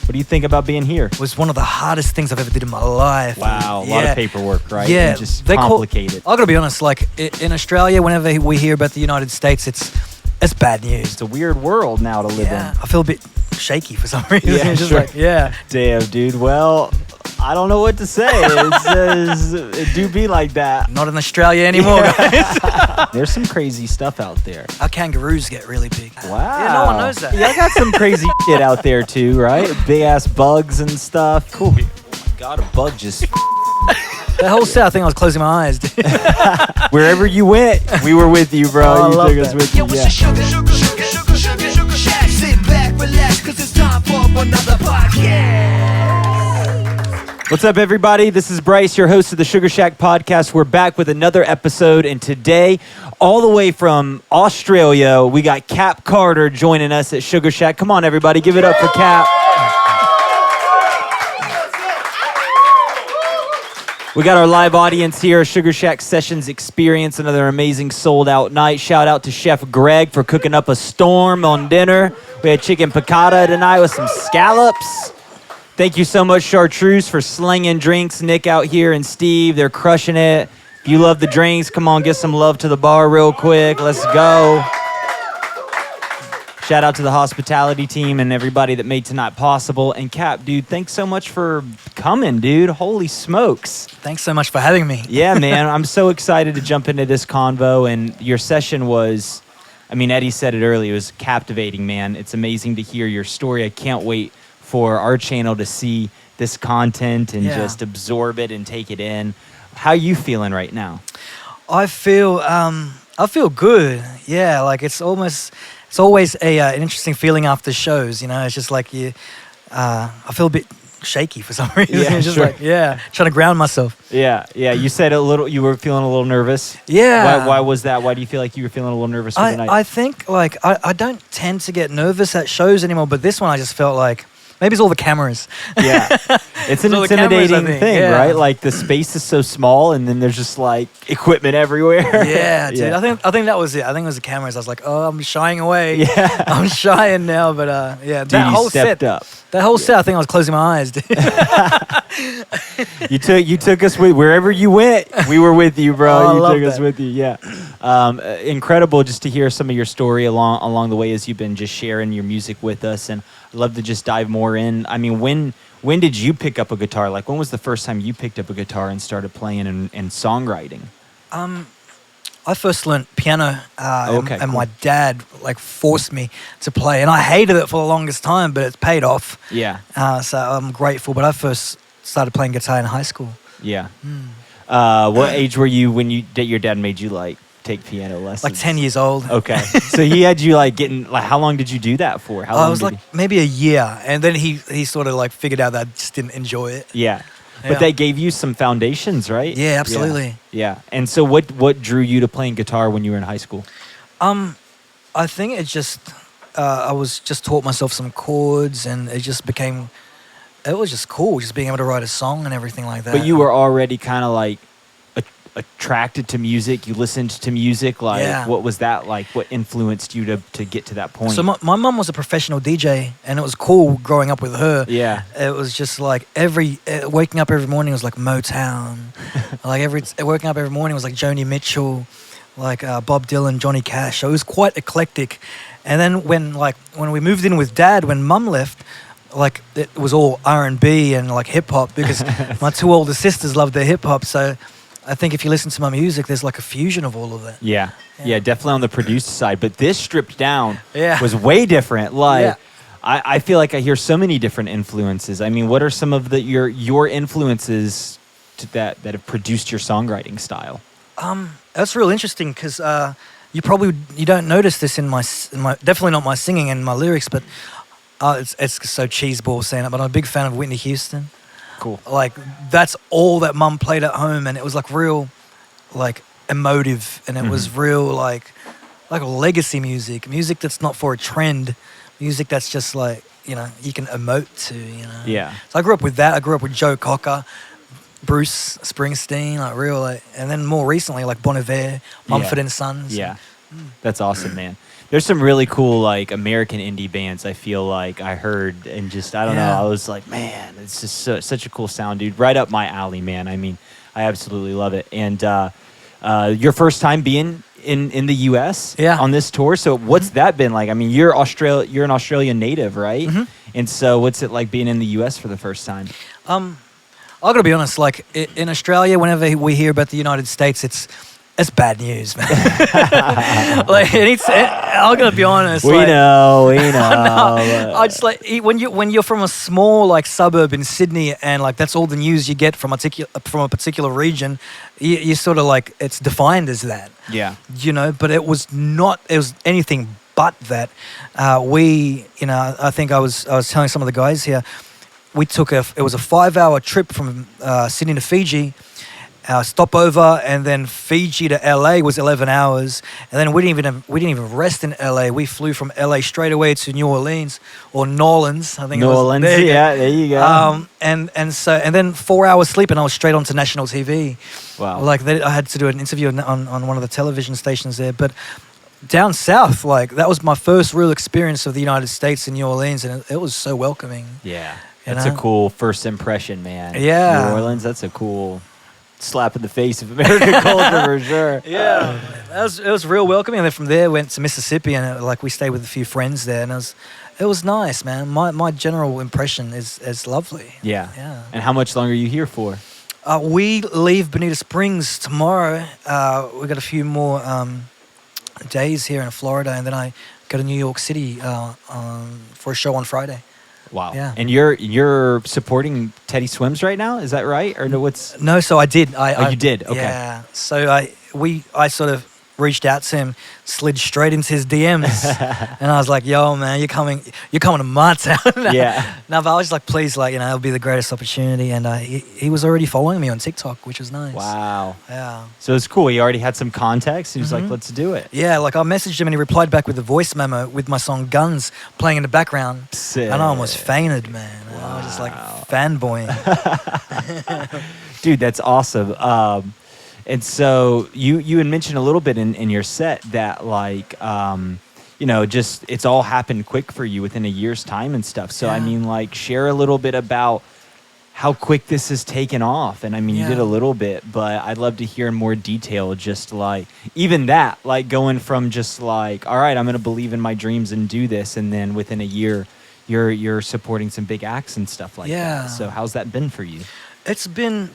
What do you think about being here? It was one of the hardest things I've ever did in my life. Wow, a lot of paperwork, right? Yeah. And just complicated. I gotta be honest, like in Australia, whenever we hear about the United States, it's bad news. It's a weird world now to live in. I feel a bit shaky for some reason. Yeah, It's just sure. like, yeah. Damn, dude. Well, I don't know what to say. It do be like that. Not in Australia anymore, guys. There's some crazy stuff out there. Our kangaroos get really big. Wow. Yeah, no one knows that. Yeah, I got some crazy shit out there too, right? Big ass bugs and stuff. Cool. Oh my God, a bug just... The whole set, I think I was closing my eyes. Dude. Wherever you went, we were with you, bro. Oh, I you love took us that. with you. Yeah. Sugarshack. Sit back, relax, cause it's time for another podcast. What's up, everybody? This is Bryce, your host of the Sugarshack podcast. We're back with another episode, and today, all the way from Australia, we got Cap Carter joining us at Sugarshack. Come on, everybody, give it up for Cap. We got our live audience here, Sugarshack Sessions Experience, another amazing sold-out night. Shout out to Chef Greg for cooking up a storm on dinner. We had chicken piccata tonight with some scallops. Thank you so much, Chartreuse, for slinging drinks. Nick out here and Steve, they're crushing it. If you love the drinks, come on, get some love to the bar real quick. Let's go. Shout out to the hospitality team and everybody that made tonight possible. And Cap, dude, thanks so much for coming, dude. Holy smokes. Thanks so much for having me. Yeah, man. I'm so excited to jump into this convo. And your session was, I mean, Eddie said it earlier, it was captivating, man. It's amazing to hear your story. I can't wait for our channel to see this content and just absorb it and take it in. How are you feeling right now? I feel good. Yeah, like it's always an interesting feeling after shows. You know, it's just like I feel a bit shaky for some reason. Yeah, it's just sure. like trying to ground myself. Yeah. You said you were feeling a little nervous. Yeah. Why was that? Why do you feel like you were feeling a little nervous for the night? I think like I don't tend to get nervous at shows anymore, but this one I just felt like maybe it's all the cameras. Yeah. It's an All the cameras, intimidating I think, thing, yeah. right? Like the space is so small and then there's just like equipment everywhere. Yeah, dude. I think that was it. I think it was the cameras. I was like, oh, I'm shying away. Yeah. I'm shying now, but yeah, Dude, that you whole stepped set. up. That whole set, I think I was closing my eyes. Dude. You took us with wherever you went. We were with you, bro. Oh, I you love took us that. with you. Yeah. Incredible just to hear some of your story along the way as you've been just sharing your music with us, and I'd love to just dive more in. I mean, when did you pick up a guitar? Like, when was the first time you picked up a guitar and started playing and songwriting? I first learned piano, and cool. my dad like forced me to play, and I hated it for the longest time, but it's paid off. Yeah. So I'm grateful. But I first started playing guitar in high school. Yeah. What age were you when your dad made you like take piano lessons? Like 10 years old. Okay. So he had you like how long did you do that for? How long I was like maybe a year, and then he sort of like figured out that I just didn't enjoy it. Yeah. Yeah. But they gave you some foundations, right? Yeah, absolutely. Yeah. And so what drew you to playing guitar when you were in high school? I think it just I was just taught myself some chords, and it was just cool, just being able to write a song and everything like that. But you were already kind of like attracted to music. You listened to music. Like, what was that like? What influenced you to get to that point? So my mum was a professional DJ, and it was cool growing up with her. Yeah. It was just like waking up every morning was like Motown. Waking up every morning was like Joni Mitchell, like Bob Dylan, Johnny Cash. So it was quite eclectic. And then when we moved in with Dad, when Mum left, like it was all R&B and like hip hop, because my two older sisters loved their hip hop. So I think if you listen to my music, there's like a fusion of all of that. Yeah, definitely on the produced side. But this stripped down was way different. I feel like I hear so many different influences. I mean, what are some of your influences that have produced your songwriting style? That's real interesting, because you don't notice this in my definitely not my singing and my lyrics, but it's so cheeseball saying it, but I'm a big fan of Whitney Houston. Cool. Like that's all that Mum played at home, and it was like real, like emotive, and it was real like legacy music that's not for a trend, music that's just like you can emote to, Yeah. So I grew up with that. I grew up with Joe Cocker, Bruce Springsteen, and then more recently like Bon Iver, Mumford and Sons. Yeah. That's awesome, man. There's some really cool like American indie bands I feel like I heard and just I don't know. I was like, man, it's just such a cool sound, dude. Right up my alley, man. I mean, I absolutely love it. And your first time being in the U.S. on this tour. So what's that been like? I mean, you're an Australian native, right? And so what's it like being in the U.S. for the first time? I gotta be honest. Like in Australia, whenever we hear about the United States, it's bad news, man. Like I'm gonna be honest. We know. I just like when you're from a small like suburb in Sydney and like that's all the news you get from a particular region, you sort of like it's defined as that. Yeah. You know, but it was not. It was anything but that. I think I was telling some of the guys here, we took it was a 5-hour trip from Sydney to Fiji. Stopover, and then Fiji to LA was 11 hours, and then we didn't even rest in LA. We flew from LA straight away to New Orleans or Nolans, I think. New Orleans, there you go. And then 4 hours sleep, and I was straight onto national TV. Wow! Like I had to do an interview on one of the television stations there, but down south, like that was my first real experience of the United States in New Orleans, and it was so welcoming. Yeah, that's a cool first impression, man. Yeah, New Orleans, that's a cool slap in the face of American culture for sure. Yeah, it was real welcoming. And then from there went to Mississippi, and like we stayed with a few friends there, and it was nice, man. My general impression is lovely. Yeah. Yeah. And how much longer are you here for? We leave Bonita Springs tomorrow. We got a few more days here in Florida, and then I go to New York City for a show on Friday. Wow. Yeah. And you're supporting Teddy Swims right now, is that right? Or no, what's No, so I did. you did? Okay. Yeah. So I sort of reached out to him, slid straight into his DMs, and I was like, "Yo, man, you're coming to my town." Yeah. No, but I was like, "Please, like, it'll be the greatest opportunity." And he was already following me on TikTok, which was nice. Wow. Yeah. So it's cool. He already had some context. He was like, "Let's do it." Yeah, like I messaged him and he replied back with a voice memo with my song "Guns" playing in the background, Sick. and I almost fainted, man. Wow. I was just like fanboying. Dude, that's awesome. And so you had mentioned a little bit in your set that like, just it's all happened quick for you within a year's time and stuff. So, I mean, like share a little bit about how quick this has taken off. And I mean, you did a little bit, but I'd love to hear in more detail, just like even that, like going from just like, all right, I'm going to believe in my dreams and do this. And then within a year, you're supporting some big acts and stuff like that. So how's that been for you? It's been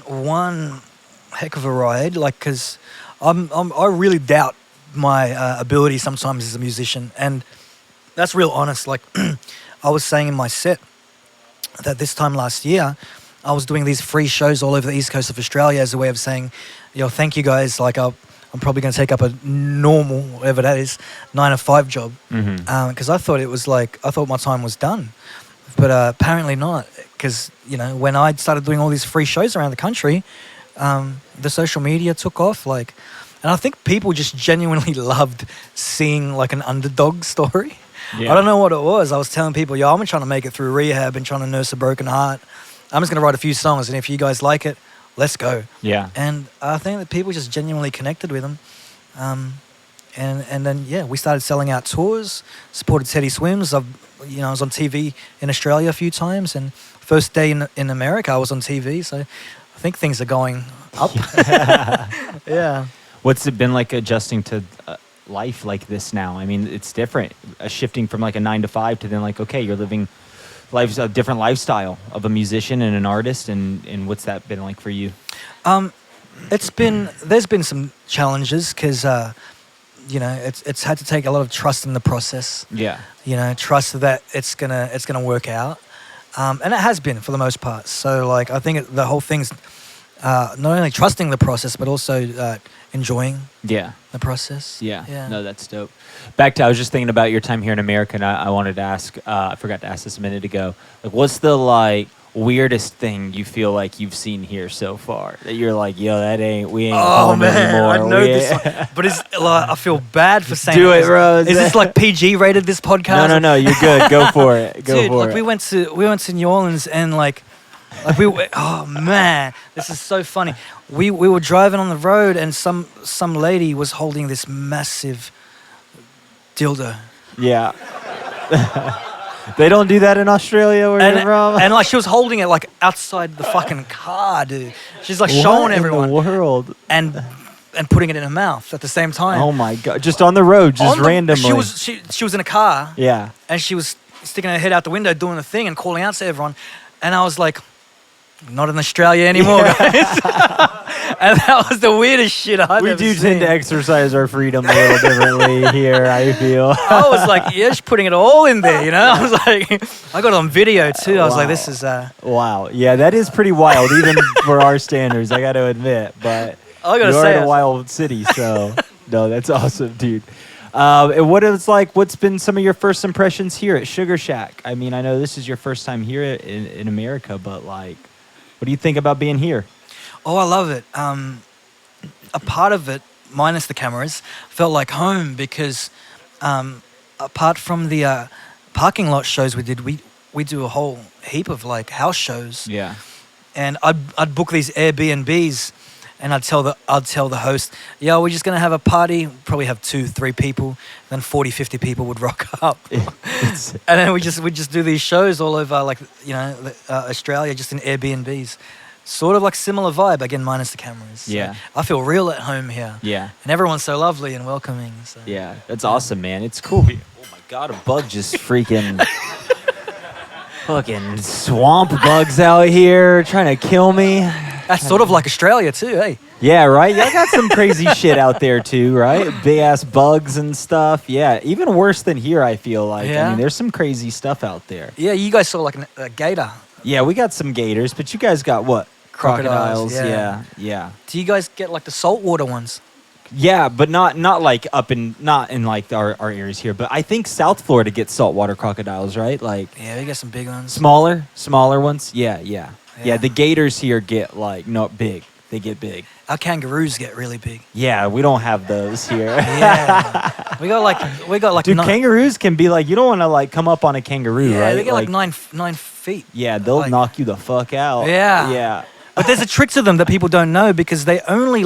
one heck of a ride, like, because I really doubt my ability sometimes as a musician, and that's real honest. Like I was saying in my set that this time last year I was doing these free shows all over the east coast of Australia as a way of saying, thank you guys, like I'm probably going to take up a normal, whatever that is, 9-to-5 job, because I thought my time was done, but apparently not, because when I started doing all these free shows around the country, the social media took off, like, and I think people just genuinely loved seeing like an underdog story. Yeah. I don't know what it was. I was telling people, I'm trying to make it through rehab and trying to nurse a broken heart. I'm just going to write a few songs, and if you guys like it, let's go. Yeah. And I think that people just genuinely connected with them. And then, we started selling out tours, supported Teddy Swims. I was on TV in Australia a few times, and first day in America, I was on TV, so I think things are going up. Yeah. What's it been like adjusting to life like this now? I mean, it's different. Shifting from like a 9-to-5 to then like, okay, you're living a different lifestyle of a musician and an artist. And what's that been like for you? There's been some challenges because, it's had to take a lot of trust in the process. Yeah. Trust that it's gonna work out. And it has been for the most part. So, like, I think the whole thing's not only trusting the process, but also enjoying the process. Yeah. No, that's dope. Back to, I was just thinking about your time here in America, and I wanted to ask, I forgot to ask this a minute ago, like, what's the, like, weirdest thing you feel like you've seen here so far? That you're like, we ain't home anymore. I know this one. But I feel bad for saying Do it, bro. Is this like PG rated, this podcast? No, you're good. Go for it. Go for it. We went to New Orleans, and like Like oh man, this is so funny. We were driving on the road and some lady was holding this massive dildo. Yeah. They don't do that in Australia where you're from? And like she was holding it like outside the fucking car, dude. She's like What showing in everyone the world? and putting it in her mouth at the same time. Oh my god! Just on the road, just randomly. She was in a car. Yeah. And she was sticking her head out the window doing the thing and calling out to everyone. And I was like, not in Australia anymore, guys. And that was the weirdest shit I've We ever do seen. tend to exercise our freedom a little differently here, I feel. I was like, yeah, she's putting it all in there, you know? I was like, I got it on video too. I was like, this is... Wow. Yeah, that is pretty wild, even for our standards, I got to admit. But I gotta you're say in a wild city, so... No, that's awesome, dude. And what's been some of your first impressions here at Sugarshack? I mean, I know this is your first time here in America, but like, what do you think about being here? Oh, I love it. A part of it, minus the cameras, felt like home because apart from the parking lot shows we did, we do a whole heap of like house shows. Yeah. And I'd book these Airbnbs. And I'd tell the host, yeah, we're just going to have a party, probably have 2-3 people, then 40-50 people would rock up. And then we'd just do these shows all over, like, you know, Australia, just in Airbnbs. Sort of like similar vibe, again, minus the cameras. So Yeah. I feel real at home here. Yeah. And everyone's so lovely and welcoming. So. Yeah, that's awesome, man. It's cool. Oh my god, a bug just freaking... fucking swamp bugs out here trying to kill me. That's sort of like Australia too, hey? Yeah, right? Y'all got some crazy shit out there too, right? Big ass bugs and stuff. Yeah, even worse than here, I feel like. Yeah. I mean, there's some crazy stuff out there. Yeah, you guys saw like a gator. Yeah, we got some gators, but you guys got what? Crocodiles, Yeah. Do you guys get like the saltwater ones? Yeah, but not like not in like our areas here, but I think South Florida gets saltwater crocodiles, right? Like Yeah, we got some big ones. smaller ones. Yeah. Yeah. The gators here get like not big. They get big. Our kangaroos get really big. Yeah, we don't have those here. Yeah, we got like Dude, nine, kangaroos can be like, you don't want to like come up on a kangaroo, yeah, right? they get like 9 feet. Yeah, they'll like- knock you the fuck out. Yeah. Yeah. But there's a trick to them that people don't know because they only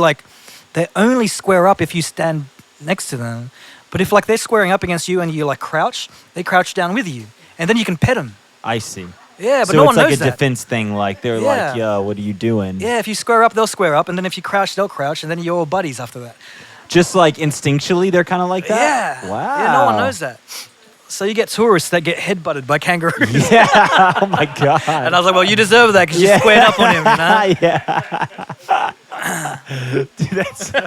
square up if you stand next to them. But if like they're squaring up against you and you like crouch, they crouch down with you, and then you can pet them. I see. Yeah, but so no it's one like knows a that. defense thing. Like they're Yeah. like, yo, what are you doing? Yeah, if you square up, they'll square up, and then if you crouch, they'll crouch, and then you're all buddies after that. Just like instinctually, they're kind of like that? Yeah. Wow. Yeah, no one knows that. So you get tourists that get headbutted by kangaroos. Yeah. Oh my God. And I was like, well, you deserve that because you squared up on him, you know? Yeah. Dude, that's so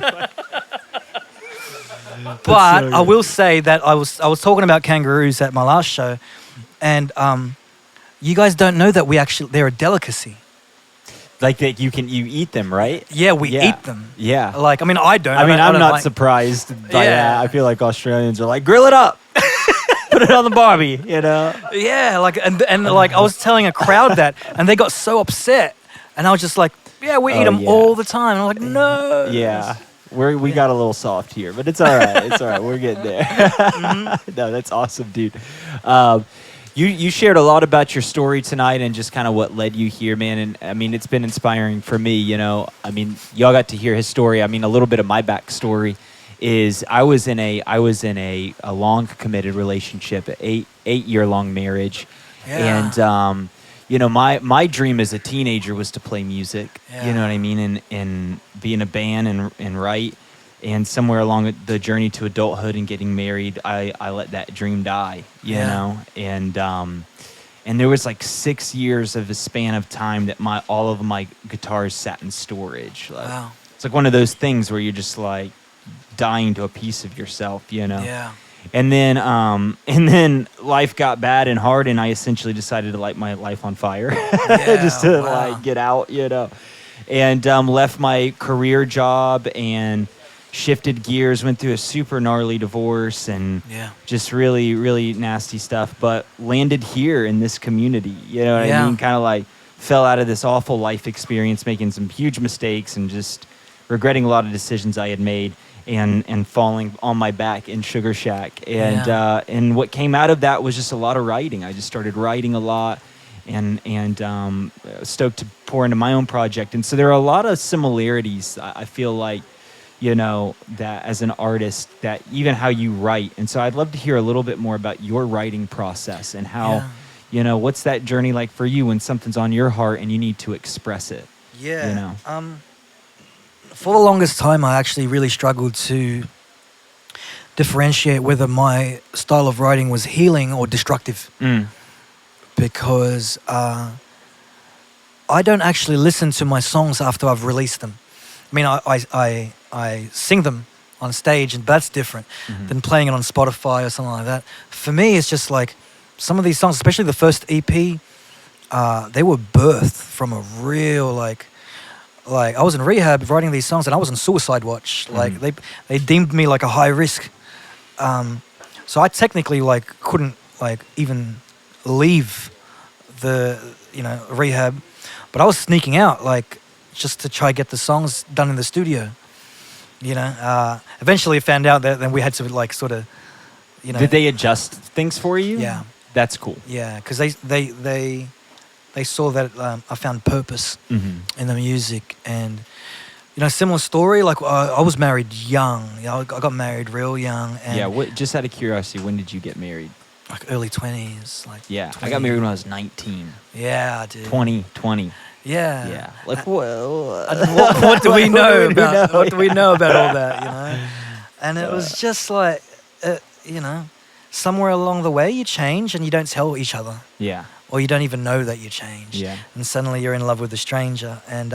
But so I will say that I was talking about kangaroos at my last show, and you guys don't know that they're a delicacy. like that you eat them, right? Yeah, we Yeah. eat them. Yeah. Like, I mean, I don't. I mean, I I'm don't not like- surprised by Yeah. that. I feel like Australians are like, grill it up, put it on the barbie, you know? Yeah, like and like I was telling a crowd that, and they got so upset, and I was just like, yeah, we eat them yeah. all the time. And I'm like, no. Yeah. We got a little soft here, but it's all right. It's all right. We're getting there. No, that's awesome, dude. You shared a lot about your story tonight and just kind of what led you here, man. And I mean, it's been inspiring for me, you know. I mean, y'all got to hear his story. I mean, a little bit of my backstory is I was in a long committed relationship, an 8-year long marriage. Yeah. And you know, my dream as a teenager was to play music. Yeah. You know what I mean? And be in a band and write. And somewhere along the journey to adulthood and getting married, I let that dream die, you know? And there was like 6 years of a span of time that all of my guitars sat in storage. Like, Wow. It's like one of those things where you're just like dying to a piece of yourself, you know? Yeah. And then life got bad and hard, and I essentially decided to light my life on fire, just to wow. like get out, you know. And left my career job and shifted gears, went through a super gnarly divorce and just really, really nasty stuff, but landed here in this community, you know what I mean? Kind of like fell out of this awful life experience, making some huge mistakes and just regretting a lot of decisions I had made. And falling on my back in Sugarshack. And what came out of that was just a lot of writing. I just started writing a lot and stoked to pour into my own project. And so there are a lot of similarities. I feel like, that as an artist, that even how you write. And so I'd love to hear a little bit more about your writing process and how, what's that journey like for you when something's on your heart and you need to express it. Yeah. For the longest time, I actually really struggled to differentiate whether my style of writing was healing or destructive. Because I don't actually listen to my songs after I've released them. I mean, I sing them on stage, and that's different than playing it on Spotify or something like that. For me, it's just like some of these songs, especially the first EP, they were birthed from a real like I was in rehab writing these songs, and I was on suicide watch. Like they deemed me like a high risk. So I technically couldn't even leave the rehab, but I was sneaking out just to try get the songs done in the studio. Eventually I found out that then we had to sort of Did they adjust things for you? Yeah, that's cool. Yeah, because they saw that I found purpose in the music. And similar story, I was married young. I got married real young. And just out of curiosity, when did you get married? Early 20s. I got married when I was 19. Yeah, I did. 20. Yeah. Yeah. What do we know about? What do we know about all that? And it was just somewhere along the way you change and you don't tell each other. Yeah. Or you don't even know that you changed. Yeah. And suddenly you're in love with a stranger, and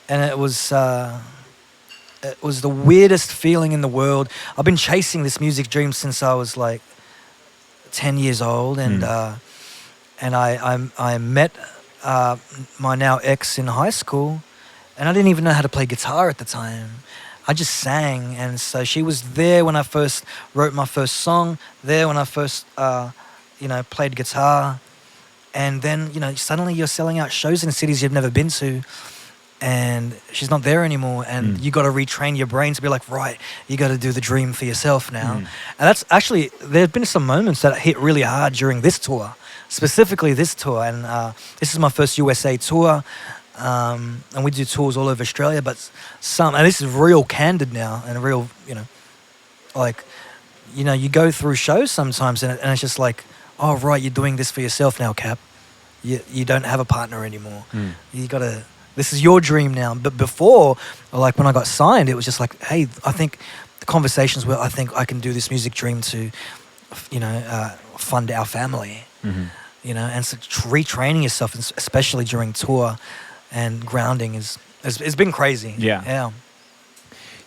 it was the weirdest feeling in the world. I've been chasing this music dream since I was 10 years old, and I met my now ex in high school, and I didn't even know how to play guitar at the time. I just sang, and so she was there when I first wrote my first song, there when I first played guitar, and then suddenly you're selling out shows in cities you've never been to, and she's not there anymore, and you got to retrain your brain to be like, right, you got to do the dream for yourself now. And that's actually, there have been some moments that hit really hard during this tour, specifically this tour, and this is my first USA tour, and we do tours all over Australia, but and this is real candid now, and real, you go through shows sometimes, and it's just oh, right, you're doing this for yourself now, Cap. You don't have a partner anymore. You got to, this is your dream now. But before, when I got signed, it was just hey, I think the conversations were, I think I can do this music dream to, fund our family. And so retraining yourself, especially during tour and grounding, it's been crazy. Yeah.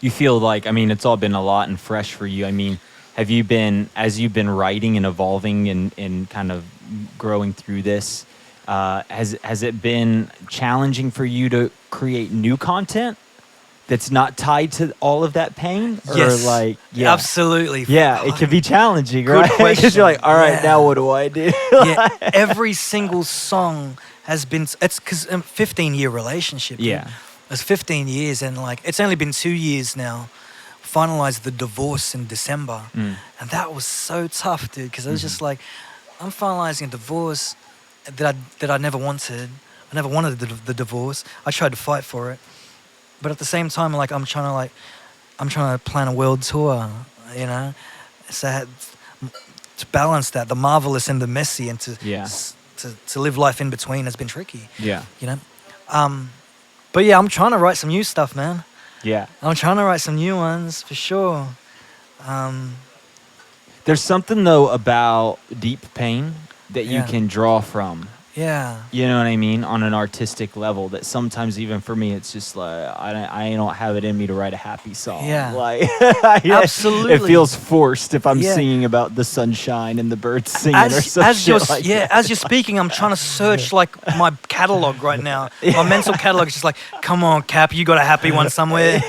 You feel it's all been a lot and fresh for you. Have you been, as you've been writing and evolving and kind of growing through this, has it been challenging for you to create new content that's not tied to all of that pain? Yes, or absolutely. Yeah, it can be challenging, right? Because you're all right, now what do I do? Every single song has been, it's because 15-year relationship. Yeah. It's 15 years, and it's only been 2 years now. Finalized the divorce in December, and that was so tough, dude, because it was just I'm finalizing a divorce that I never wanted. I never wanted the divorce. I tried to fight for it, but at the same time, I'm trying to plan a world tour, so I had to balance that, the marvelous and the messy, and to live life in between has been tricky. But yeah, I'm trying to write some new stuff, man. Yeah. I'm trying to write some new ones, for sure. There's something, though, about deep pain that you can draw from. Yeah. You know what I mean? On an artistic level, that sometimes even for me, it's just I don't have it in me to write a happy song. Yeah. Absolutely. It feels forced if I'm singing about the sunshine and the birds singing or something that. As you're speaking, I'm trying to search my catalog right now. My mental catalog is just come on, Cap, you got a happy one somewhere.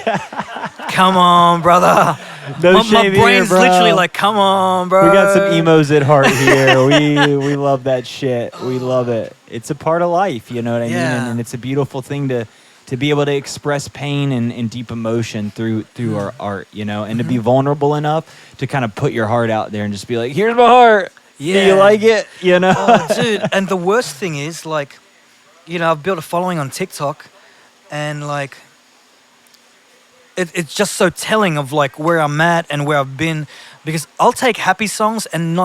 Come on, brother. My brain's here, literally come on, bro. We got some emos at heart here. we love that shit. We love it. It's a part of life, you know what I mean? And it's a beautiful thing to be able to express pain and deep emotion through our art, and to be vulnerable enough to kind of put your heart out there and just be like, here's my heart. Yeah. Do you like it? You know? Oh, dude. And the worst thing is, like, you know, I've built a following on TikTok, and like, it's just so telling of like where I'm at and where I've been, because I'll take happy songs and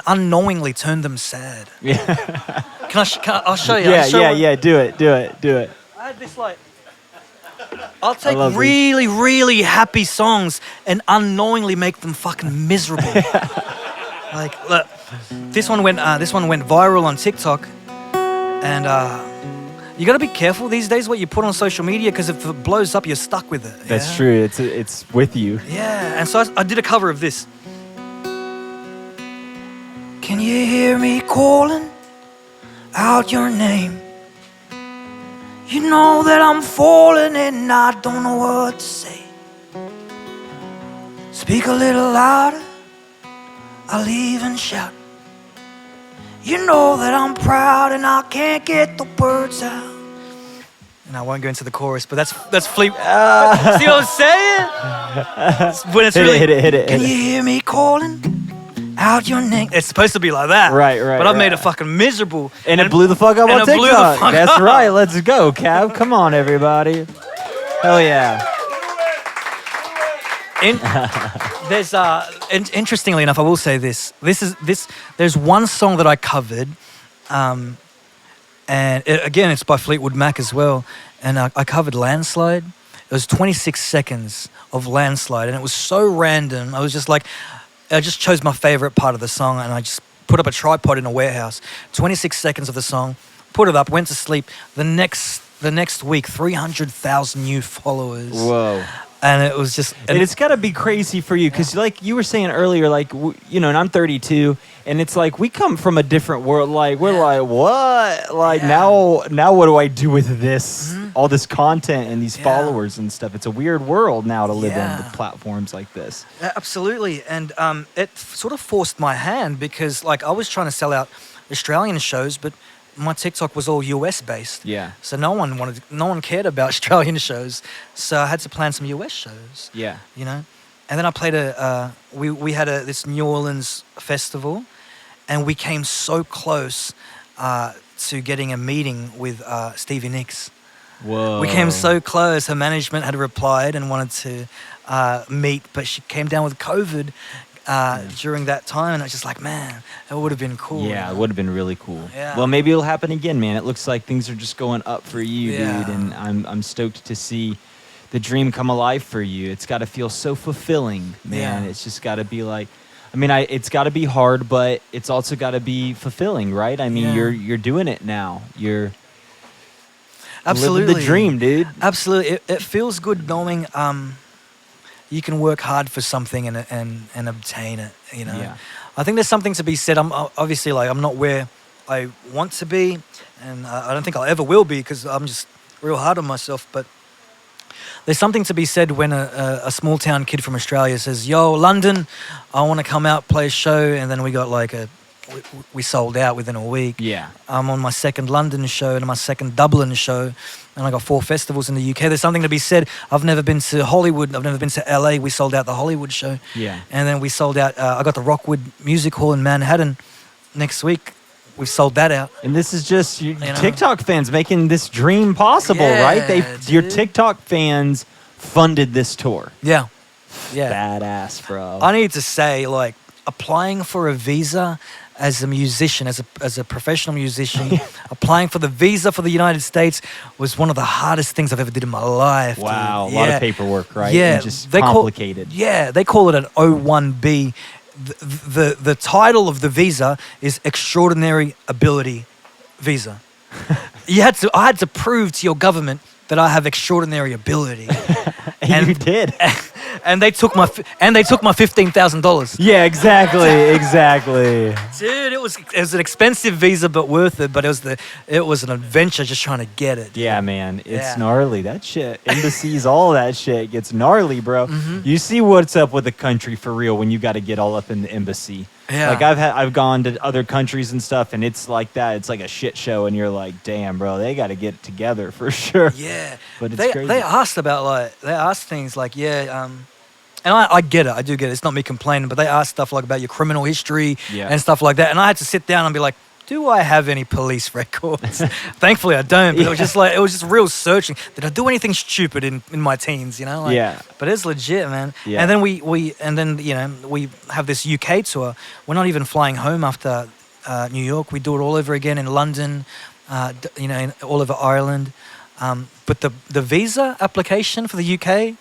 unknowingly turn them sad. Yeah. I'll show you. Yeah. Do it. I had this like. I'll take love really, really happy songs and unknowingly make them fucking miserable. Like, look, this one went viral on TikTok, and you gotta be careful these days what you put on social media, because if it blows up, you're stuck with it. That's yeah? true. It's with you. Yeah, and so I did a cover of this. Can you hear me calling out your name? You know that I'm falling and I don't know what to say. Speak a little louder, I'll even shout. You know that I'm proud and I can't get the words out. And I won't go into the chorus, but that's Fleet. See what I'm saying? When it's Hit it. Can you hear me calling out your name? It's supposed to be like that. Right. But I've made it fucking miserable. And it blew the fuck up and on it blew the TikTok. fuck That's up. right. Let's go, Cav. Come on, everybody. Hell yeah. Interestingly enough, I will say this. There's one song that I covered, and it's by Fleetwood Mac as well. And I covered Landslide. It was 26 seconds of Landslide, and it was so random. I was just like, I just chose my favorite part of the song, and I just put up a tripod in a warehouse. 26 seconds of the song, put it up, went to sleep. The next week, 300,000 new followers. Whoa. And it was just... And it's got to be crazy for you, because like you were saying earlier, like, you know, and I'm 32, and it's like we come from a different world. Like, we're like, what? Like, now what do I do with this? Mm-hmm. All this content and these followers and stuff. It's a weird world now to live in with platforms like this. Absolutely. And it sort of forced my hand, because like I was trying to sell out Australian shows, but my TikTok was all US based. Yeah. So no one cared about Australian shows. So I had to plan some US shows. Yeah. You know? And then I played we had this New Orleans festival, and we came so close to getting a meeting with Stevie Nicks. Whoa. We came so close. Her management had replied and wanted to meet, but she came down with COVID during that time, and I was just like, man, it would have been cool. Yeah, it would have been really cool. Yeah. Well, maybe it'll happen again, man. It looks like things are just going up for you, Yeah. dude, and I'm stoked to see the dream come alive for you. It's got to feel so fulfilling, man. Yeah. It's just got to be like, I mean, it's got to be hard, but it's also got to be fulfilling, right? I mean, you're doing it now. You're absolutely living the dream, dude. Absolutely, it feels good knowing you can work hard for something and obtain it. You know, Yeah. I think there's something to be said. I'm obviously like I'm not where I want to be, and I don't think I ever will be, because I'm just real hard on myself. But there's something to be said when a small town kid from Australia says, "Yo, London, I want to come out, play a show," and then we got like we sold out within a week. Yeah. I'm on my second London show and my second Dublin show, and I got 4 festivals in the UK. There's something to be said. I've never been to Hollywood. I've never been to LA. We sold out the Hollywood show. Yeah. And then we sold out. I got the Rockwood Music Hall in Manhattan next week. We've sold that out. And this is just your know? TikTok fans making this dream possible, right? Your dude. TikTok fans funded this tour. Yeah. Yeah. Badass, bro. I need to say, like, applying for a visa as a musician, as a professional musician, applying for the visa for the United States was one of the hardest things I've ever did in my life. Wow, dude. a lot of paperwork, right? Yeah, And just complicated. They call it an O1B. The title of the visa is Extraordinary Ability Visa. I had to prove to your government that I have extraordinary ability. And you did. And they took my $15,000. Yeah, exactly. Dude, it was an expensive visa, but worth it. But it was an adventure just trying to get it. Yeah, man, it's Yeah. gnarly. That shit, embassies, all that shit gets gnarly, bro. Mm-hmm. You see what's up with the country for real when you got to get all up in the embassy. Yeah. Like I've gone to other countries and stuff, and it's like that. It's like a shit show, and you're like, damn, bro, they got to get it together for sure. Yeah, But it's crazy. they asked things like, And I get it. I do get it. It's not me complaining, but they ask stuff like about your criminal history Yeah. and stuff like that. And I had to sit down and be like, do I have any police records? Thankfully, I don't. But it was just real searching. Did I do anything stupid in my teens? You know? Like, Yeah. But it's legit, man. Yeah. And then we have this UK tour. We're not even flying home after New York. We do it all over again in London. All over Ireland. But the visa application for the UK,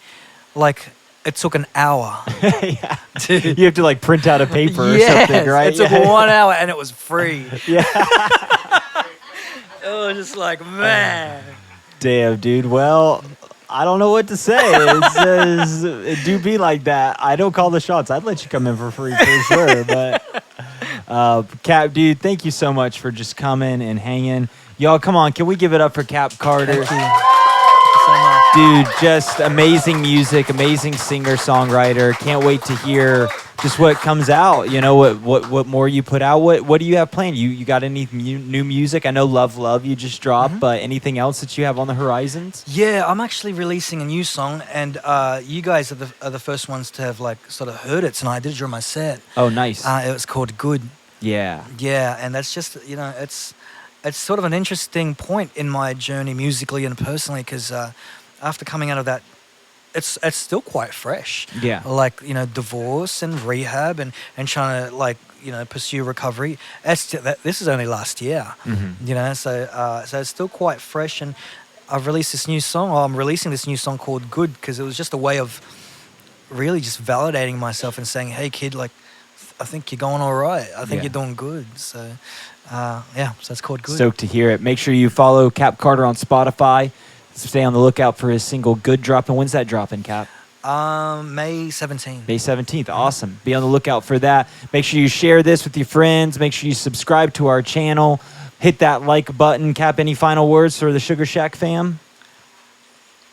like, it took an hour. Yeah. Dude. You have to like print out a paper or Yes, something, right? it took 1 hour and it was free. Yeah. It was just like, man. Damn, dude. Well, I don't know what to say. It do be like that. I don't call the shots. I'd let you come in for free for sure. But Cap, dude, thank you so much for just coming and hanging. Y'all, come on. Can we give it up for Cap Carter? Thank you so much. Dude, just amazing music, amazing singer-songwriter. Can't wait to hear just what comes out. You know, what more you put out. What do you have planned? You got any new music? I know Love you just dropped, but anything else that you have on the horizons? Yeah, I'm actually releasing a new song, and you guys are the first ones to have like sort of heard it tonight. I did it during my set. Oh, nice. It was called Good. Yeah. Yeah, and that's just it's sort of an interesting point in my journey musically and personally because after coming out of that, it's still quite fresh. Yeah. Like, divorce and rehab and trying to pursue recovery. This is only last year. So it's still quite fresh, and I've released this new song. I'm releasing this new song called Good because it was just a way of really just validating myself and saying, hey kid, like, I think you're going all right. I think you're doing good. So so it's called Good. Stoked to hear it. Make sure you follow Cap Carter on Spotify. Stay on the lookout for his single Good dropping. When's that dropping, Cap? May 17th. May 17th. Awesome. Be on the lookout for that. Make sure you share this with your friends. Make sure you subscribe to our channel. Hit that like button. Cap, any final words for the Sugarshack fam?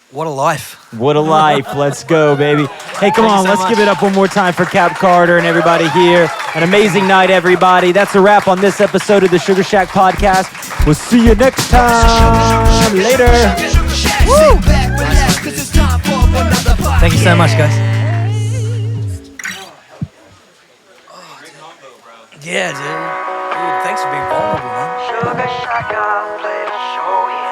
What a life. What a life. Let's go, baby. Hey, come on. so Let's much. give it up one more time for Cap Carter and everybody here. An amazing night, everybody. That's a wrap on this episode of the Sugarshack podcast. We'll see you next time. Later. Woo! Back, relax, 'cause it's time for another podcast. Thank you so much, guys. Yeah, dude. Dude, thanks for being vulnerable, man. Sugarshack, I played a show, yeah.